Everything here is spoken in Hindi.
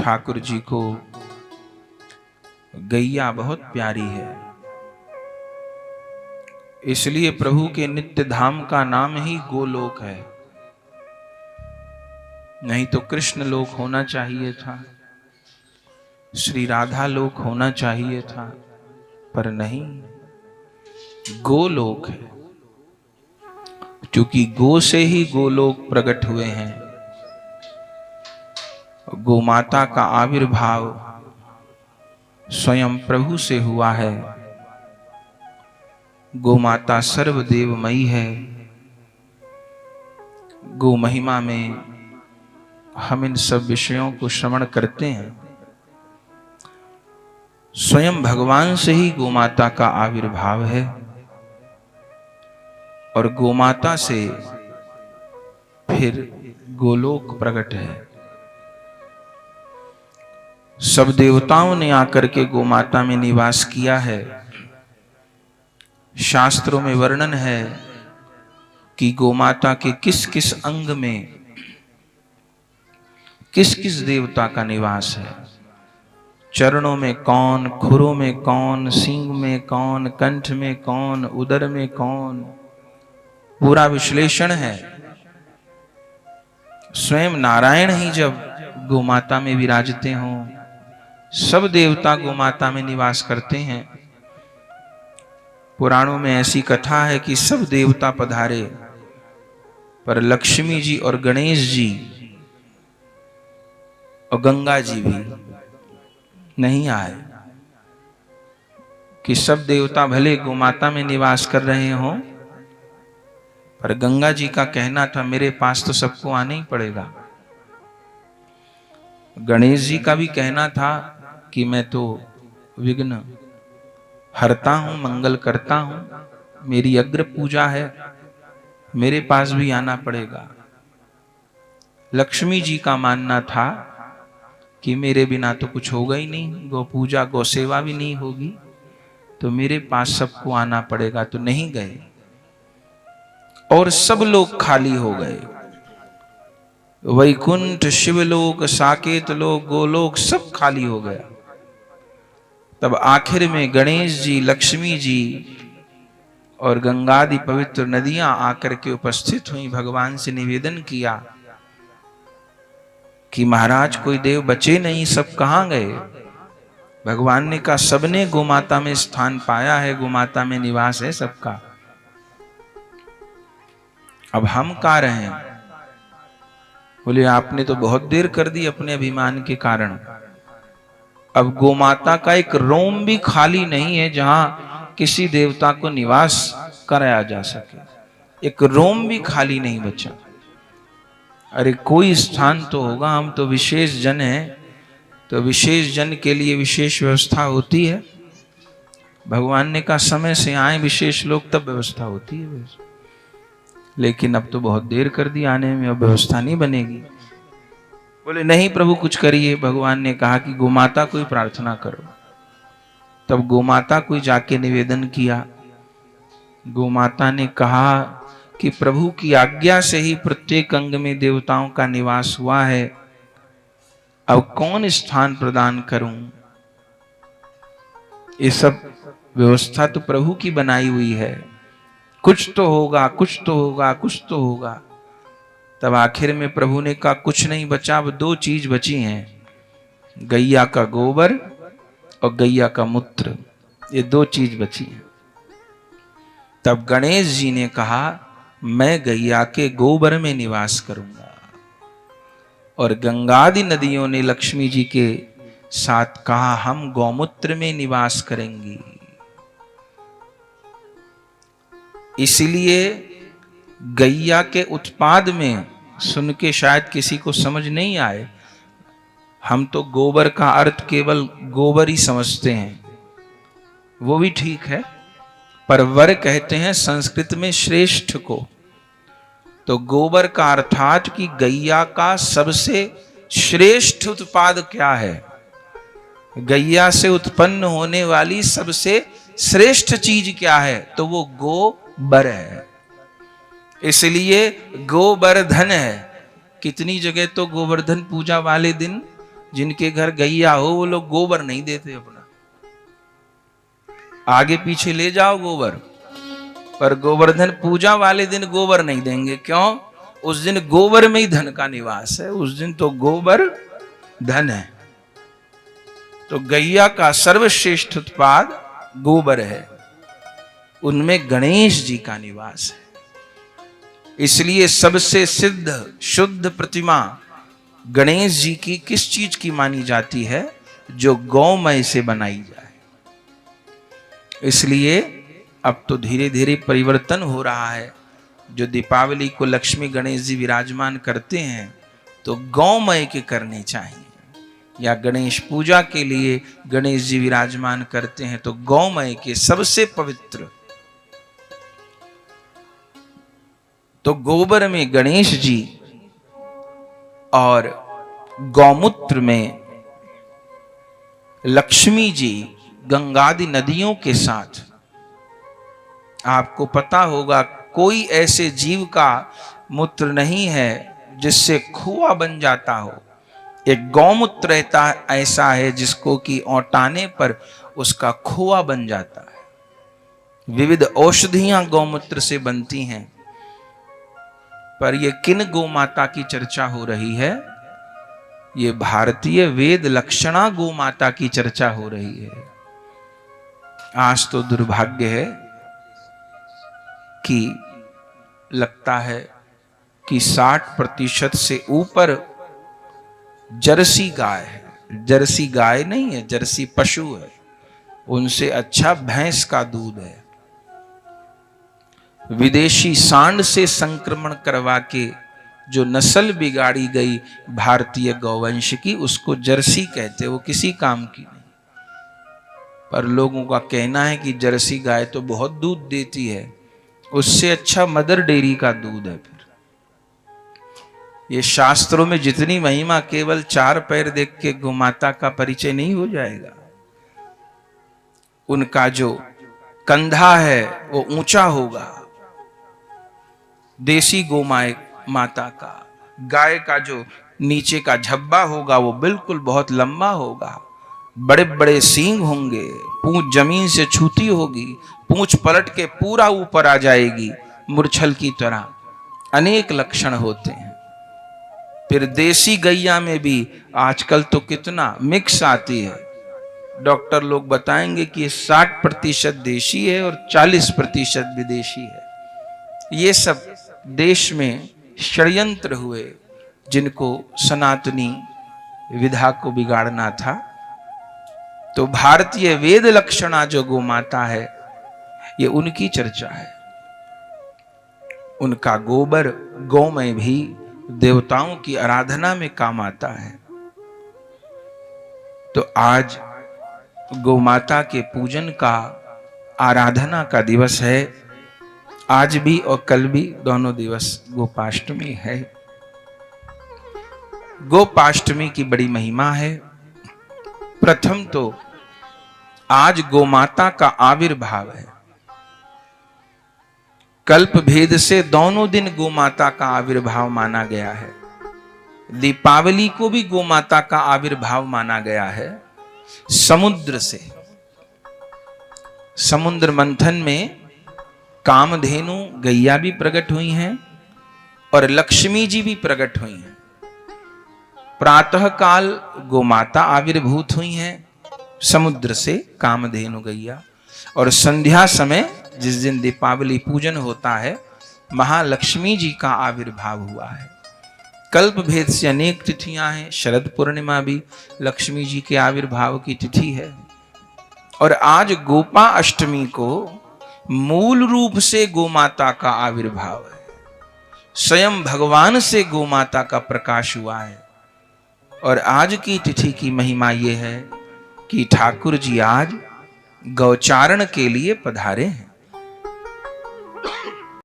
ठाकुर जी को गैया बहुत प्यारी है, इसलिए प्रभु के नित्य धाम का नाम ही गोलोक है। नहीं तो कृष्ण लोक होना चाहिए था, श्री राधा लोक होना चाहिए था, पर नहीं, गोलोक है। क्योंकि गो से ही गोलोक प्रकट हुए हैं। गो माता का आविर्भाव स्वयं प्रभु से हुआ है। गो माता सर्वदेवमयी है। गो महिमा में हम इन सब विषयों को श्रवण करते हैं। स्वयं भगवान से ही गो माता का आविर्भाव है और गो माता से फिर गोलोक प्रकट है। सब देवताओं ने आकर के गो माता में निवास किया है। शास्त्रों में वर्णन है कि गो माता के किस किस अंग में किस किस देवता का निवास है। चरणों में कौन, खुरों में कौन, सींग में कौन, कंठ में कौन, उदर में कौन, पूरा विश्लेषण है। स्वयं नारायण ही जब गो माता में विराजते हों, सब देवता गो माता में निवास करते हैं। पुराणों में ऐसी कथा है कि सब देवता पधारे, पर लक्ष्मी जी और गणेश जी और गंगा जी भी नहीं आए। कि सब देवता भले गो माता में निवास कर रहे हों, पर गंगा जी का कहना था मेरे पास तो सबको आना ही पड़ेगा। गणेश जी का भी कहना था कि मैं तो विघ्न हरता हूं, मंगल करता हूं, मेरी अग्र पूजा है, मेरे पास भी आना पड़ेगा। लक्ष्मी जी का मानना था कि मेरे बिना तो कुछ होगा ही नहीं, गौ पूजा गौ सेवा भी नहीं होगी, तो मेरे पास सबको आना पड़ेगा। तो नहीं गए और सब लोग खाली हो गए। वैकुंठ, शिवलोक, साकेत लोक, गोलोक सब खाली हो गया। तब आखिर में गणेश जी, लक्ष्मी जी और गंगादि पवित्र नदियां आकर के उपस्थित हुई। भगवान से निवेदन किया कि महाराज कोई देव बचे नहीं, सब कहां गए। भगवान ने कहा सबने गोमाता में स्थान पाया है, गोमाता में निवास है सबका। अब हम कहाँ रहे। बोले आपने तो बहुत देर कर दी अपने अभिमान के कारण। अब गोमाता का एक रोम भी खाली नहीं है जहां किसी देवता को निवास कराया जा सके। एक रोम भी खाली नहीं बचा। अरे कोई स्थान तो होगा, हम तो विशेष जन हैं, तो विशेष जन के लिए विशेष व्यवस्था होती है। भगवान ने कहा समय से आए विशेष लोग तब व्यवस्था होती है। लेकिन अब तो बहुत देर कर दी आने में, अब व्यवस्था नहीं बनेगी। बोले नहीं प्रभु कुछ करिए। भगवान ने कहा कि गोमाता को ही प्रार्थना करो। तब गोमाता को जाके निवेदन किया। गोमाता ने कहा कि प्रभु की आज्ञा से ही प्रत्येक अंग में देवताओं का निवास हुआ है, अब कौन स्थान प्रदान करूं। ये सब व्यवस्था तो प्रभु की बनाई हुई है, कुछ तो होगा, कुछ तो होगा, कुछ तो होगा। तब आखिर में प्रभु ने कहा कुछ नहीं बचा, अब दो चीज बची हैं, गैया का गोबर और गैया का मूत्र, ये दो चीज बची हैं। तब गणेश जी ने कहा मैं गैया के गोबर में निवास करूंगा। और गंगादि नदियों ने लक्ष्मी जी के साथ कहा हम गौमूत्र में निवास करेंगी। इसलिए गैया के उत्पाद में सुन के शायद किसी को समझ नहीं आए, हम तो गोबर का अर्थ केवल गोबर ही समझते हैं, वो भी ठीक है, पर वर कहते हैं संस्कृत में श्रेष्ठ को। तो गोबर का अर्थात कि गैया का सबसे श्रेष्ठ उत्पाद क्या है, गैया से उत्पन्न होने वाली सबसे श्रेष्ठ चीज क्या है, तो वो गोबर है। इसलिए गोवर्धन है। कितनी जगह तो गोवर्धन पूजा वाले दिन जिनके घर गैया हो वो लोग गोबर नहीं देते अपना, आगे पीछे ले जाओ गोबर, पर गोवर्धन पूजा वाले दिन गोबर नहीं देंगे। क्यों? उस दिन गोबर में ही धन का निवास है, उस दिन तो गोबर धन है। तो गैया का सर्वश्रेष्ठ उत्पाद गोबर है, उनमें गणेश जी का निवास है। इसलिए सबसे सिद्ध शुद्ध प्रतिमा गणेश जी की किस चीज की मानी जाती है? जो गौमय से बनाई जाए। इसलिए अब तो धीरे धीरे परिवर्तन हो रहा है। जो दीपावली को लक्ष्मी गणेश जी विराजमान करते हैं तो गौमय के करने चाहिए, या गणेश पूजा के लिए गणेश जी विराजमान करते हैं तो गौमय के, सबसे पवित्र। तो गोबर में गणेश जी और गौमूत्र में लक्ष्मी जी गंगादि नदियों के साथ। आपको पता होगा कोई ऐसे जीव का मूत्र नहीं है जिससे खोआ बन जाता हो। एक गौमूत्र रहता ऐसा है जिसको कि औटाने पर उसका खोआ बन जाता है। विविध औषधियां गौमूत्र से बनती हैं। पर ये किन गोमाता की चर्चा हो रही है? ये भारतीय वेद लक्षणा गोमाता की चर्चा हो रही है। आज तो दुर्भाग्य है कि लगता है कि 60% से ऊपर जर्सी गाय है। जर्सी गाय नहीं है, जर्सी पशु है। उनसे अच्छा भैंस का दूध है। विदेशी सांड से संक्रमण करवा के जो नस्ल बिगाड़ी गई भारतीय गौवंश की, उसको जर्सी कहते। वो किसी काम की नहीं। पर लोगों का कहना है कि जर्सी गाय तो बहुत दूध देती है, उससे अच्छा मदर डेयरी का दूध है। फिर ये शास्त्रों में जितनी महिमा, केवल 4 पैर देख के गोमाता का परिचय नहीं हो जाएगा। उनका जो कंधा है वो ऊंचा होगा, देसी गोमाय माता का। गाय का जो नीचे का झब्बा होगा वो बिल्कुल बहुत लंबा होगा। बड़े बड़े सींग होंगे, पूंछ जमीन से छूती होगी, पूंछ पलट के पूरा ऊपर आ जाएगी मूर्छल की तरह। अनेक लक्षण होते हैं। फिर देसी गैया में भी आजकल तो कितना मिक्स आती है। डॉक्टर लोग बताएंगे कि 60% देशी है और 40% विदेशी है। ये सब देश में षड्यंत्र हुए जिनको सनातनी विधा को बिगाड़ना था। तो भारतीय वेद लक्षणा जो गोमाता है, ये उनकी चर्चा है। उनका गोबर गौमय भी देवताओं की आराधना में काम आता है। तो आज गोमाता के पूजन का, आराधना का दिवस है। आज भी और कल भी दोनों दिवस गोपाष्टमी है। गोपाष्टमी की बड़ी महिमा है। प्रथम तो आज गोमाता का आविर्भाव है। कल्प भेद से दोनों दिन गोमाता का आविर्भाव माना गया है। दीपावली को भी गोमाता का आविर्भाव माना गया है। समुद्र से, समुद्र मंथन में कामधेनु गैया भी प्रकट हुई हैं और लक्ष्मी जी भी प्रकट हुई हैं। प्रातः काल गोमाता आविर्भूत हुई हैं समुद्र से, कामधेनु गैया। और संध्या समय जिस दिन दीपावली पूजन होता है, महालक्ष्मी जी का आविर्भाव हुआ है। कल्प भेद से अनेक तिथियां हैं। शरद पूर्णिमा भी लक्ष्मी जी के आविर्भाव की तिथि है। और आज गोपा अष्टमी को मूल रूप से गोमाता का आविर्भाव है। स्वयं भगवान से गोमाता का प्रकाश हुआ है। और आज की तिथि की महिमा यह है कि ठाकुर जी आज गौचारण के लिए पधारे हैं।